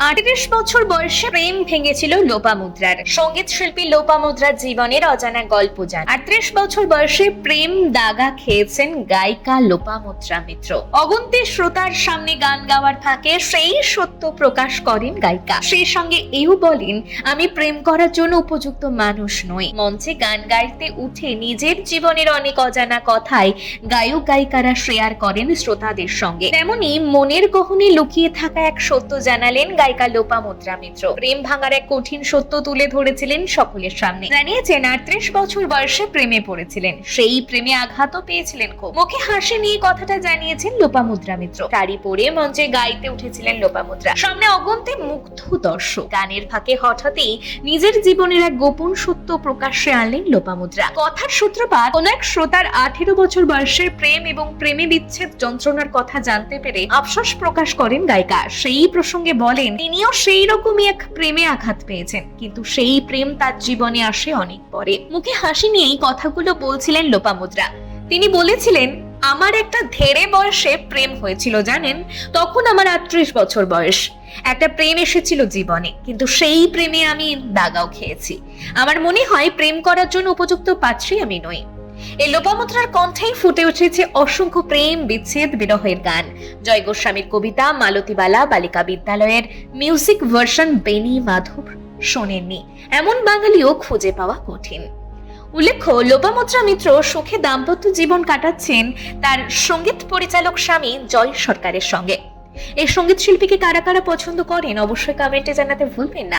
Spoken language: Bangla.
38 বছর বয়সে প্রেম ভেঙেছিল লোপামুদ্রার। সঙ্গীত শিল্পী লোপামুদ্রার জীবনের অজানা গল্প জান। 38 বছর বয়সে প্রেম দাগা খেয়েছেন গায়িকা লোপামুদ্রা মিত্র। অগুন্তি শ্রোতার সামনে গান গাওয়ার ফাঁকে সেই সত্য প্রকাশ করেন গায়িকা। সেই সঙ্গে এও বলেন, আমি প্রেম করার জন্য উপযুক্ত মানুষ নই। মঞ্চে গান গাইতে উঠে নিজের জীবনের অনেক অজানা কথাই গায়ক গায়িকারা শেয়ার করেন শ্রোতাদের সঙ্গে। তেমনি মনের গহনে লুকিয়ে থাকা এক সত্য জানালেন গায়িকা লোপামুদ্রা মিত্র। প্রেম ভাঙার এক কঠিন সত্য তুলে ধরেছিলেন সকলের সামনে। জানিয়েছেন 38 বছর বয়সে প্রেমে পড়েছিলেন, সেই প্রেমে আঘাতও পেয়েছিলেন খুব। মুখে হাসি নিয়ে কথাটা জানিয়েছেন লোপামুদ্রা মিত্র। শাড়ি পরে মঞ্চে গাইতে উঠেছিলেন লোপামুদ্রা। সামনে অগন্তি মুগ্ধ দর্শক। গানের ফাঁকে হঠাৎই নিজের জীবনের এক গোপন সত্য প্রকাশ্যে আনলেন লোপামুদ্রা। কথার সূত্রপাত কোন এক শ্রোতার 18 বছর বয়সের প্রেম এবং প্রেমে বিচ্ছেদ যন্ত্রণার কথা জানতে পেরে আফসোস প্রকাশ করেন গায়িকা। সেই প্রসঙ্গে বলেন, তিনিও সেই রকমই এক প্রেমে আঘাত পেয়েছেন, কিন্তু সেই প্রেম তার জীবনে আসে অনেক পরে। মুখে হাসি নিয়েই কথাগুলো বলছিলেন লোপামুদ্রা। তিনি বলেছিলেন, আমার একটা ধেড়ে বয়সে প্রেম হয়েছিল জানেন, তখন আমার 38 বছর বয়স। একটা প্রেম এসেছিল জীবনে, কিন্তু সেই প্রেমে আমি দাগাও খেয়েছি। আমার মনে হয় প্রেম করার জন্য উপযুক্ত পাত্রী আমি নই। এই লোপামুদ্রার কণ্ঠেই ফুটে উঠেছে অসংখ্য প্রেম বিচ্ছেদ বিরহের গান। জয় গোস্বামীর কবিতা মালতীবালা বালিকা বিদ্যালয়ের মিউজিক ভার্সন বেনি মাধব শোনেননি এমন বাঙালিও খুঁজে পাওয়া কঠিন। উল্লেখ্য, লোপামুদ্রা মিত্র সুখে দাম্পত্য জীবন কাটাচ্ছেন তার সঙ্গীত পরিচালক স্বামী জয় সরকারের সঙ্গে। এই সঙ্গীত শিল্পীকে কারা কারা পছন্দ করেন অবশ্যই কমেন্টে জানাতে ভুলবেন না।